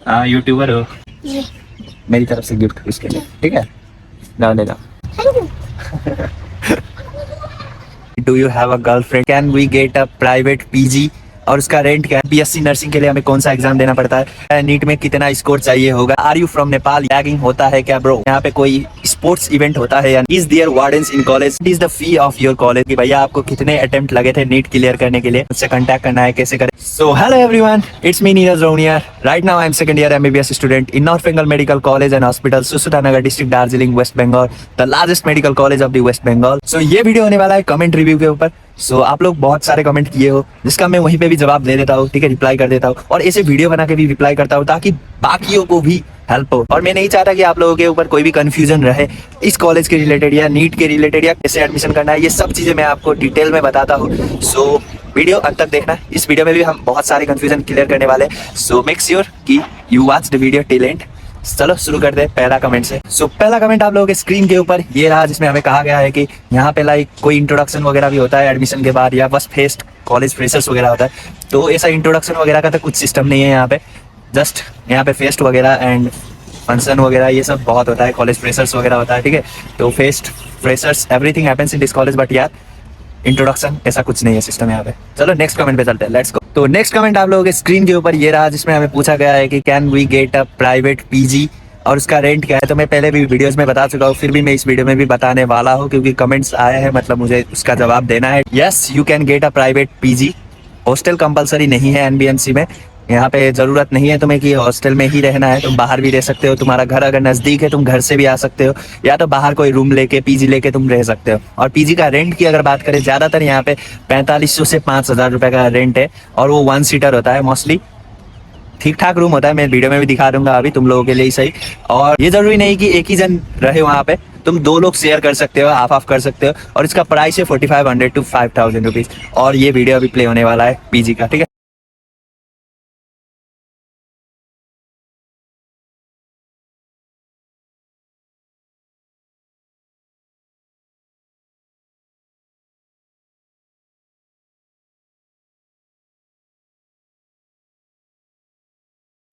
हाँ यूट्यूबर हो। ये मेरी तरफ से गिफ्ट इसके लिए, ठीक है। ना ले जाओ। Do you have a girlfriend? Can we get a private PG? और उसका रेंट क्या है? बीएससी नर्सिंग के लिए हमें कौन सा एग्जाम देना पड़ता है? नीट में कितना स्कोर चाहिए होगा? Are you from Nepal? Ragging होता है क्या ब्रो? यहाँ पे कोई स्पोर्ट्स इवेंट होता है या? Is there wardens in college? Is the fee of your college? कि भैया आपको कितने अटेम्प्ट लगे थे नीट क्लियर करने के लिए? मुझसे कांटेक्ट करना है, कैसे करें? So hello everyone, it's me Neeraj Ronia. Right now I am second year MBBS student in North Bengal medical college and hospital, Sushrutanagar district, Darjeeling, west Bengal, the largest medical college of the waste Bengal. So ये video होने वाला है comment review के ऊपर। आप लोग बहुत सारे कमेंट किए हो जिसका मैं वहीं पे भी जवाब दे देता हूँ, ठीक है, रिप्लाई कर देता हूँ और ऐसे वीडियो बना के भी रिप्लाई करता हूँ ताकि बाकियों को भी हेल्प हो। और मैं नहीं चाहता कि आप लोगों के ऊपर कोई भी कंफ्यूजन रहे इस कॉलेज के रिलेटेड या नीट के रिलेटेड या कैसे एडमिशन करना है। ये सब चीजें मैं आपको डिटेल में बताता हूँ। वीडियो अंत तक देखना। इस वीडियो में भी हम बहुत सारे कंफ्यूजन क्लियर करने वाले हैं। सो मेक श्योर कि you watch the video till and. चलो शुरू करते हैं पहला कमेंट से। पहला कमेंट आप लोगों के स्क्रीन के ऊपर ये रहा, जिसमें हमें कहा गया है कि यहाँ पे लाइक कोई इंट्रोडक्शन वगैरह भी होता है एडमिशन के बाद या बस फेस्ट कॉलेज फ्रेशर्स वगैरह होता है। तो ऐसा इंट्रोडक्शन वगैरह का तो कुछ सिस्टम नहीं है यहाँ पे। जस्ट यहाँ पे फेस्ट वगैरह एंड फंक्शन वगैरह ये सब बहुत होता है, कॉलेज फ्रेशर्स वगैरह होता है, ठीक है। तो fest freshers everything happens in this college, but यार इंट्रोडक्शन ऐसा कुछ नहीं है सिस्टम यहाँ पे। चलो नेक्स्ट कमेंट पे चलते हैं, लेट्स गो। तो नेक्स्ट कमेंट आप लोगों के स्क्रीन के ऊपर ये रहा, जिसमें हमें पूछा गया है कि can we get a private PG और उसका रेंट क्या है। तो मैं पहले भी वीडियोस में बता चुका हूँ, फिर भी मैं इस वीडियो में भी बताने वाला हूँ क्योंकि कमेंट्स आए हैं, मतलब मुझे उसका जवाब देना है। Yes you can get a private PG. Hostel compulsory नहीं है एनबीएमसी में। यहाँ पे जरूरत नहीं है तुम्हें कि हॉस्टल में ही रहना है, तुम बाहर भी रह सकते हो। तुम्हारा घर अगर नजदीक है तुम घर से भी आ सकते हो या तो बाहर कोई रूम लेके पीजी लेके तुम रह सकते हो। और पीजी का रेंट की अगर बात करें, ज्यादातर यहाँ पे 4500 से 5000 रुपए का रेंट है और वो 1 सीटर होता है मोस्टली। ठीक ठाक रूम होता है, मैं वीडियो में भी दिखा दूंगा अभी तुम लोगों के लिए ही सही। और ये जरूरी नहीं कि एक ही जन रहे वहाँ पे, तुम 2 लोग शेयर कर सकते हो, हाफ हाफ कर सकते हो। और इसका प्राइस है 4500 to 5000 रुपीज। और ये वीडियो अभी प्ले होने वाला है पीजी का, ठीक है।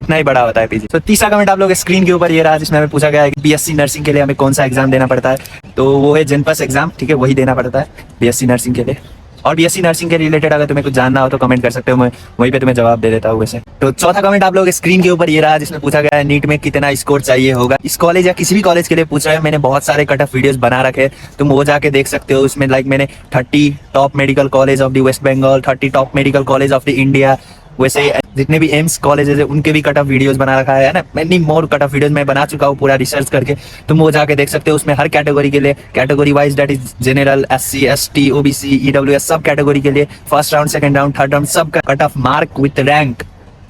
इतना ही बड़ा होता है पीजी। तो तीसरा कमेंट आप लोग स्क्रीन के ऊपर ये रहा, जिसमें हमें पूछा गया है कि बीएससी नर्सिंग के लिए हमें कौन सा एग्जाम देना पड़ता है। तो वो है जनपस एग्जाम, ठीक है, वही देना पड़ता है बीएससी नर्सिंग के लिए। और बीएससी नर्सिंग के रिलेटेड अगर तुम्हें कुछ जानना हो तो कमेंट कर सकते हो, मैं वहीं पे तुम्हें जवाब दे देता हूँ वैसे। तो चौथा कमेंट आप लोग स्क्रीन के ऊपर ये रहा, जिसमें पूछा गया है नीट में कितना स्कोर चाहिए होगा। इस कॉलेज या किसी भी कॉलेज के लिए पूछ रहे हो, मैंने बहुत सारे कट ऑफ वीडियोस बना रखे हैं, तुम वो जाके देख सकते हो। उसमें लाइक मैंने 30 top medical college of the waste Bengal, 30 top medical college of the India, वैसे जितने भी एम्स कॉलेजेस है उनके भी कट ऑफ वीडियोस बना रखा है ना। Many more cut off videos मैं बना चुका हूँ पूरा रिसर्च करके, तुम वो जाके देख सकते हो। उसमें हर कैटेगरी के लिए, category wise that is general, SC, ST, OBC, EWS, सब कैटेगरी के लिए first round, second round, third round, सब का cut off mark with rank,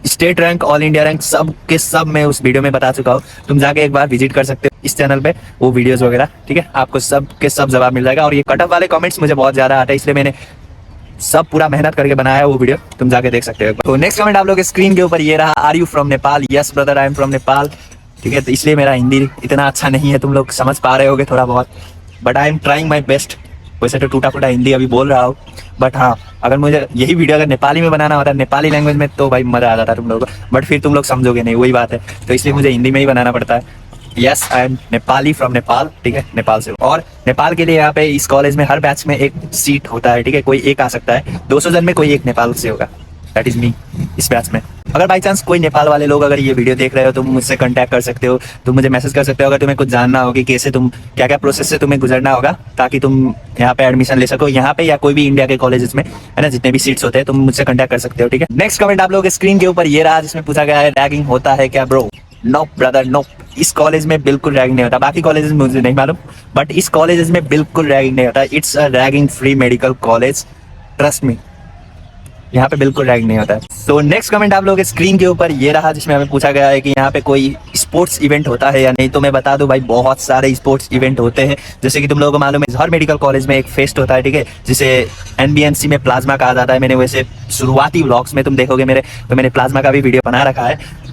state rank, all India rank, सब के सब मैं उस वीडियो में बता चुका हूँ। तुम जाके एक बार विजिट कर सकते हो इस चैनल पे वो वीडियोस वगैरह, ठीक है। आपको सब के सब जवाब मिल जाएगा। और ये कट ऑफ वाले कमेंट्स मुझे बहुत ज्यादा आते हैं, इसलिए मैंने सब पूरा मेहनत करके बनाया है वो वीडियो, तुम जाके देख सकते हो। तो नेक्स्ट कमेंट आप लोग के स्क्रीन के ऊपर ये रहा, are you from Nepal? Yes brother I am from Nepal, ठीक है। तो इसलिए मेरा हिंदी इतना अच्छा नहीं है, तुम लोग समझ पा रहे होगे थोड़ा बहुत, but I am trying my best. वैसे तो टूटा फूटा हिंदी अभी बोल रहा हूँ, बट हाँ अगर मुझे यही वीडियो अगर नेपाली में बनाना होता है, नेपाली लैंग्वेज में, तो भाई मजा आ जाता तुम लोगों को, बट फिर तुम लोग समझोगे नहीं, वही बात है। तो इसलिए मुझे हिंदी में ही बनाना पड़ता है। Yes I am Nepali from Nepal, ठीक है, नेपाल से। और नेपाल के लिए यहाँ पे इस कॉलेज में हर बैच में एक सीट होता है, ठीक है, कोई एक आ सकता है। 200 जन में कोई एक नेपाल से होगा, दैट इज मी इस बैच में। अगर बाई चांस कोई नेपाल वाले लोग अगर ये वीडियो देख रहे हो, तुम मुझसे कांटेक्ट कर सकते हो, तुम मुझे मैसेज कर सकते हो अगर तुम्हें कुछ जानना हो कि कैसे तुम क्या क्या प्रोसेस से तुम्हें गुजरना होगा ताकि तुम यहाँ पे एडमिशन ले सको, यहाँ पे या कोई भी इंडिया के कॉलेजेस में, है ना, जितने भी सीट्स होते हैं, तुम मुझसे कांटेक्ट कर सकते हो, ठीक है। नेक्स्ट कमेंट आप लोग स्क्रीन के ऊपर ये रहा, जिसमें पूछा गया है रैगिंग होता है क्या ब्रो? नो ब्रदर नो, इस कॉलेज में बिल्कुल रैगिंग नहीं होता। बाकी कॉलेजेस में मुझे नहीं मालूम, बट इस कॉलेजेस में बिल्कुल रैगिंग नहीं होता। It's a ragging free medical college, trust me, यहाँ पे बिल्कुल रैगिंग नहीं होता है। तो नेक्स्ट कमेंट आप लोगों के स्क्रीन के ऊपर ये रहा, जिसमें हमें पूछा गया है कि यहाँ पे कोई स्पोर्ट्स इवेंट होता है या नहीं। तो मैं बता दूं भाई, बहुत सारे स्पोर्ट्स इवेंट होते हैं। जैसे कि तुम लोगों को मालूम है हर मेडिकल कॉलेज में एक फेस्ट होता है, ठीक है, जिसे एनबीएमसी में प्लाज्मा कहा जाता है। मैंने वैसे शुरुआती व्लॉग्स में तुम देखोगे मेरे, तो मैंने प्लाज्मा का भी वीडियो बना रखा है।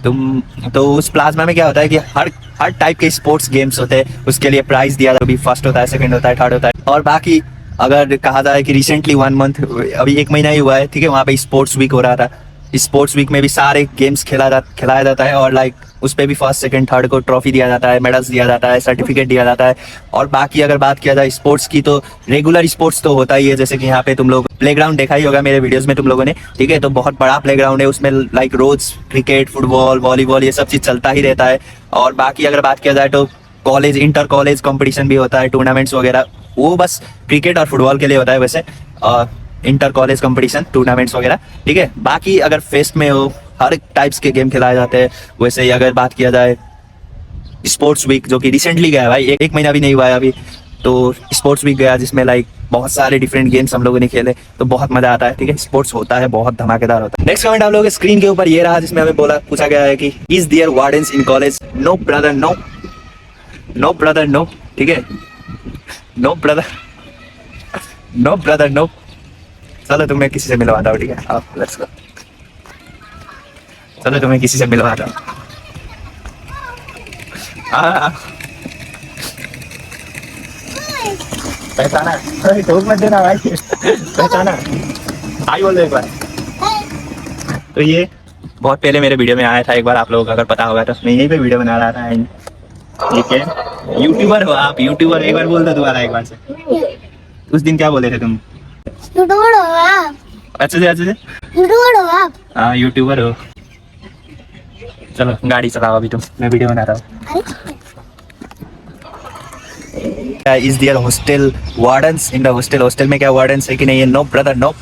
तो उस प्लाज्मा में क्या होता है कि हर टाइप के स्पोर्ट्स गेम्स होते हैं, उसके लिए प्राइज दिया जाता है। फर्स्ट होता है, सेकंड होता है, थर्ड होता है। और बाकी अगर कहा जाए कि रिसेंटली 1 मंथ, अभी 1 महीना ही हुआ है, ठीक है, वहाँ पे स्पोर्ट्स वीक हो रहा था। स्पोर्ट्स वीक में भी सारे गेम्स खिलाया जाता है और लाइक उस पे भी फर्स्ट सेकंड थर्ड को ट्रॉफी दिया जाता है, मेडल्स दिया जाता है, सर्टिफिकेट दिया जाता है। और बाकी अगर बात किया जाए स्पोर्ट्स की तो रेगुलर स्पोर्ट्स तो होता ही है, जैसे कि यहाँ पे तुम लोग प्लेग्राउंड देखा ही होगा मेरे वीडियोस में तुम लोगों ने, ठीक है। तो बहुत बड़ा प्लेग्राउंड है, उसमें लाइक रोज क्रिकेट, फुटबॉल, वॉलीबॉल ये सब चीज चलता ही रहता है। और बाकी अगर बात किया जाए तो कॉलेज इंटर कॉलेज कंपटीशन भी होता है, टूर्नामेंट्स वगैरह, वो बस क्रिकेट और फुटबॉल के लिए होता है वैसे, इंटर कॉलेज कंपटीशन टूर्नामेंट्स वगैरह, ठीक है। बाकी अगर फेस्ट में हो हर टाइप्स के गेम खिलाए जाते हैं। वैसे ही अगर बात किया जाए स्पोर्ट्स वीक जो कि रिसेंटली गया है भाई, एक महीना भी नहीं हुआ है अभी, तो स्पोर्ट्स वीक गया जिसमें लाइक बहुत सारे डिफरेंट गेम्स हम लोगों ने खेले, तो बहुत मजा आता है, ठीक है। स्पोर्ट्स होता है, बहुत धमाकेदार होता है। नेक्स्ट कमेंट आप लोगों के स्क्रीन के ऊपर ये रहा, जिसमें हमें पूछा गया है कि is there wardens in college? No brother no, no brother no, ठीक है, no brother, no brother no. चलो तुम्हें किसी से मिलवाता हूँ, ठीक है, आओ लेट्स गो। चलो तुम्हें किसी से मिलवाता हूँ। पहचाना? ठोक मत देना भाई, पहचाना? आई बोल दो एक बार। तो ये बहुत पहले मेरे वीडियो में आया था एक बार, आप लोगों को अगर पता होगा तो। मैं यहीं पे वीडियो बना रहा था, ठीक है। यूट्यूबर हो आप, यूट्यूबर, एक बार बोल दो दोबारा एक बार से। उस दिन क्या बोले थे तुम? यूट्यूबर हो आप? अच्छे से यूट्यूबर हो आप? हाँ यूट्यूबर हो। चलो गाड़ी चलाओ अभी तुम, मैं वीडियो बना रहा हूँ। Is there hostel wardens in the hostel? Hostel में क्या वार्डन्स है कि नहीं है? No brother no.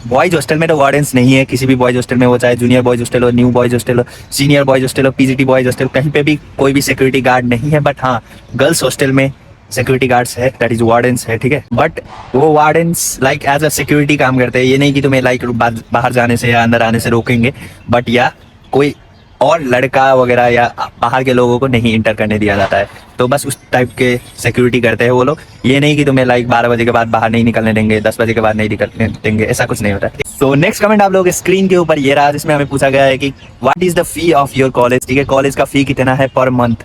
Boys hostel में तो वार्डन्स नहीं है, किसी भी बॉयज हॉस्टल में हो, चाहे जूनियर बॉयज हॉस्टल हो, न्यू बॉयज हॉस्टल हो, सीनियर बॉयज हॉस्टल हो, पीजीटी बॉयज हॉस्टल, कहीं पे भी कोई भी सिक्योरिटी गार्ड नहीं है। बट हाँ, गर्ल्स हॉस्टल में सिक्योरिटी गार्ड्स है, दैट इज वार्डन्स है, ठीक है। बट वो wardens like as a security काम करते हैं, ये नहीं कि तुम्हें लाइक बाहर जाने से या अंदर आने से रोकेंगे, बट या कोई और लड़का वगैरह या बाहर के लोगों को नहीं इंटर करने दिया जाता है। तो बस उस टाइप के सिक्योरिटी करते हैं वो लोग, ये नहीं कि तुम्हें लाइक 12 बजे के बाद बाहर नहीं निकलने देंगे, 10 बजे के बाद नहीं निकलने देंगे, ऐसा कुछ नहीं होता है। तो नेक्स्ट कमेंट आप लोगों के स्क्रीन के ऊपर ये रहा, जिसमें हमें पूछा गया है कि what is the fee of your college? ठीक है, कॉलेज का फी कितना है पर मंथ?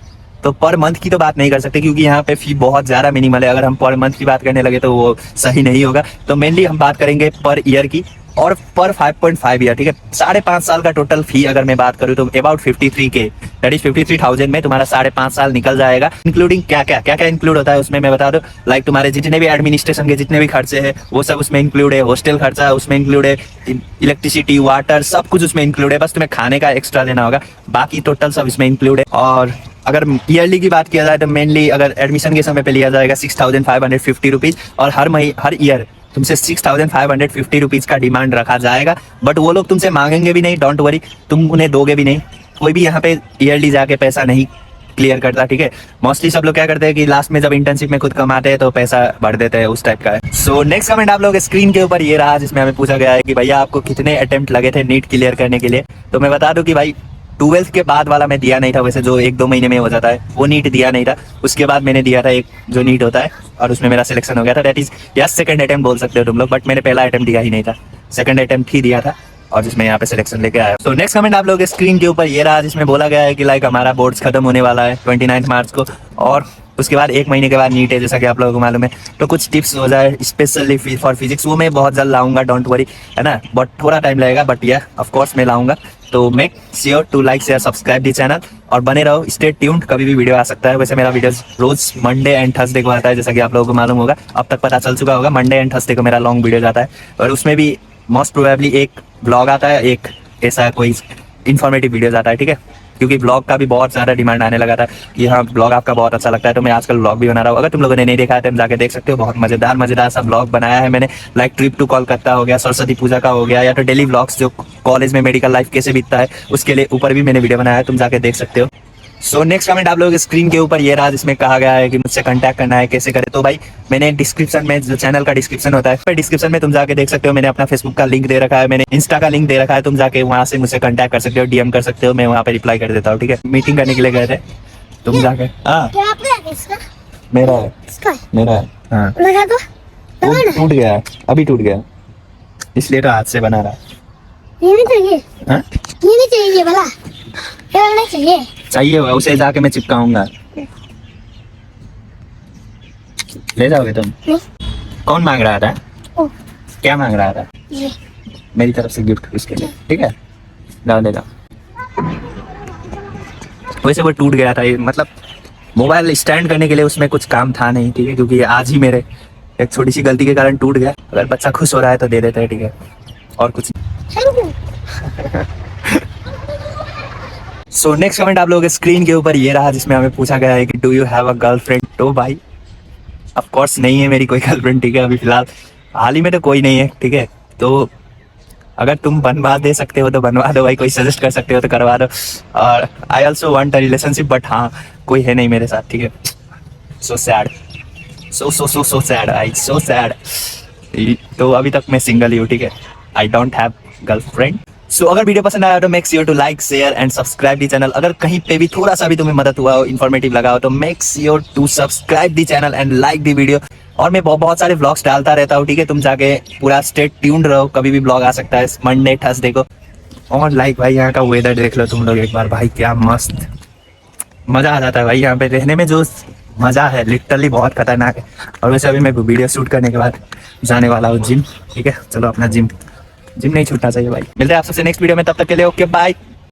तो पर मंथ की तो बात नहीं कर सकते क्योंकि यहाँ पे फी बहुत ज़्यादा मिनिमल है। अगर हम पर मंथ की बात करने लगे तो वो सही नहीं होगा। तो मेनली हम बात करेंगे पर ईयर की और पर 5.5 ईयर, ठीक है। 5.5 साल का टोटल फी अगर मैं बात करूँ तो अबाउट 53K, दैट इज 53,000 में तुम्हारा 5.5 साल निकल जाएगा। इंक्लूडिंग क्या क्या इंक्लूड होता है उसमें मैं बता दूं, लाइक तुम्हारे जितने भी एडमिनिस्ट्रेशन के जितने भी खर्चे हैं वो सब उसमें इंक्लूड है, हॉस्टल खर्चा उसमें इंक्लूड है, इलेक्ट्रिसिटी वाटर सब कुछ उसमें इंक्लूड है, बस तुम्हें खाने का एक्स्ट्रा देना होगा, बाकी टोटल सब इसमें इंक्लूड है। और अगर ईयरली की बात किया जाए तो मेनली अगर एडमिशन के समय पे लिया जाएगा 6,550 रुपीज़, और हर ईयर तुमसे 6,550 रुपीज़ का डिमांड रखा जाएगा। बट वो लोग तुमसे मांगेंगे भी नहीं, डोंट वरी, तुम उन्हें दोगे भी नहीं। कोई भी यहाँ पे ईयरली जाके पैसा नहीं क्लियर करता, ठीक है। मोस्टली सब लोग क्या करते हैं कि लास्ट में जब इंटर्नशिप में खुद कमाते हैं तो पैसा भर देते हैं, उस टाइप का है। सो नेक्स्ट कमेंट आप लोगों के स्क्रीन के ऊपर ये रहा, जिसमें हमें पूछा गया है कि भैया आपको कितने अटेम्प्ट लगे थे नीट क्लियर करने के लिए? तो मैं बता दूं कि भाई 12th के बाद वाला मैं दिया नहीं था, वैसे जो 1-2 महीने में हो जाता है वो नीट दिया नहीं था। उसके बाद मैंने दिया था एक जो नीट होता है और उसमें मेरा सिलेक्शन हो गया था, दैट इज या सेकंड अटेम्प्ट बोल सकते हो तुम लोग, बट मैंने पहला अटेम्प्ट दिया ही नहीं था, सेकंड अटेम्प्ट ही दिया था और जिसमें यहाँ पे सिलेक्शन लेके आया। तो नेक्स्ट कमेंट आप लोगों के स्क्रीन के ऊपर ये रहा, जिसमें बोला गया है कि लाइक हमारा बोर्ड्स खत्म होने वाला है 29 मार्च को और उसके बाद 1 महीने के बाद नीट है, जैसा कि आप लोगों को मालूम है। तो कुछ टिप्स हो जाए स्पेशली फॉर फिजिक्स, वो मैं बहुत जल्द लाऊंगा, डोंट वरी, है ना, बट थोड़ा टाइम लगेगा, बट या ऑफ कोर्स मैं लाऊंगा। तो make sure to like share subscribe the channel और बने रहो, स्टे ट्यून्ड, कभी भी वीडियो आ सकता है। वैसे मेरा वीडियो रोज मंडे एंड थर्सडे को आता है, जैसा कि आप लोगों को मालूम होगा, अब तक पता चल चुका होगा। मंडे एंड थर्सडे को मेरा लॉन्ग वीडियो जाता है और उसमें भी मोस्ट प्रोबेबली एक ब्लॉग आता है, एक ऐसा कोई इन्फॉर्मेटिव वीडियो आता है, ठीक है। क्योंकि ब्लॉग का भी बहुत ज़्यादा डिमांड आने लगा था कि हाँ ब्लॉग आपका बहुत अच्छा लगता है, तो मैं आजकल ब्लॉग भी बना रहा हूँ। अगर तुम लोगों ने नहीं देखा है तो जाके देख सकते हो, बहुत मजेदार सा ब्लॉग बनाया है मैंने, लाइक ट्रिप टू कोलकाता हो गया, सरस्वती पूजा का हो गया, या तो डेली ब्लॉग्स जो कॉलेज में मेडिकल लाइफ कैसे बीतता है उसके लिए ऊपर भी मैंने वीडियो बनाया है, तुम जाके देख सकते हो। सो नेक्स्ट कमेंट आप लोगों के स्क्रीन के ऊपर ये रहा, जिसमें कहा गया है कि मुझसे कांटेक्ट करना है, कैसे करें? तो भाई मैंने डिस्क्रिप्शन में जो चैनल का डिस्क्रिप्शन होता है, डिस्क्रिप्शन में तुम जाके देख सकते हो, मैंने अपना फेसबुक का लिंक दे रखा है, मैंने इंस्टा का लिंक दे रखा है, तुम जाके वहाँ से मुझसे कांटेक्ट कर सकते हो, डीएम कर सकते हो, मैं वहाँ पे रिप्लाई कर देता हूँ, ठीक है। मीटिंग करने के लिए गए थे, तुम जाके हाँ मेरा है, मेरा है, हाँ टूट गया है, अभी टूट गया, इसलिए तो हाथ से बना रहा। ये नहीं चाहिए, हाँ ये नहीं चाहिए भला, ये नहीं चाहिए, चाहिए उसे जाके मैं चिपकाऊंगा, ले जाओगे तुम? नहीं। कौन मांग रहा था? ओ, क्या मांग रहा था? ये मेरी तरफ से गिफ्ट उसके लिए, ठीक है, जाओ ले जाओ। वैसे वो टूट गया था ये, मतलब मोबाइल स्टैंड करने के लिए उसमें कुछ काम था नहीं, ठीक है, क्योंकि ये आज ही मेरे एक छोटी सी गलती के कारण टूट गया। अगर बच्चा खुश हो रहा है तो दे देते हैं, ठीक है, और कुछ नहीं। Thank you. So next comment आप लोगों के स्क्रीन के ऊपर ये रहा, जिसमें हमें पूछा गया है कि do you have a girlfriend. तो भाई ऑफ कोर्स नहीं है मेरी कोई गर्लफ्रेंड, ठीक है, अभी फिलहाल हाल ही में तो कोई नहीं है, ठीक है। तो अगर तुम बनवा दे सकते हो तो बनवा दो भाई, कोई सजेस्ट कर सकते हो तो करवा दो। और I also want a relationship, but हाँ कोई है नहीं मेरे साथ, ठीक है। So sad, so sad, I so sad. तो अभी तक मैं सिंगल ही हूँ, ठीक है, I don't have girlfriend. So अगर वीडियो पसंद आया तो make sure to like share and subscribe the channel. अगर कहीं पे भी थोड़ा सा भी तुम्हें मदद हुआ हो, इन्फॉर्मेटिव लगा हो, तो make sure to subscribe the channel and like the video. और मैं बहुत सारे व्लॉग्स डालता रहता हूँ, ठीक है, तुम जाके पूरा स्टे ट्यून्ड रहो, कभी भी व्लॉग आ सकता है, मंडे थर्सडे को। और लाइक भाई यहाँ का वेदर देख लो तुम लोग एक बार, भाई क्या मस्त मजा आ जाता है भाई, यहाँ पे रहने में जो मजा है लिटरली बहुत खतरनाक है। और वैसे अभी मैं वीडियो शूट करने के बाद जाने वाला हूँ जिम, ठीक है, चलो अपना जिम नहीं छूटना चाहिए भाई। मिलते हैं आप सबसे नेक्स्ट वीडियो में, तब तक के लिए ओके बाय।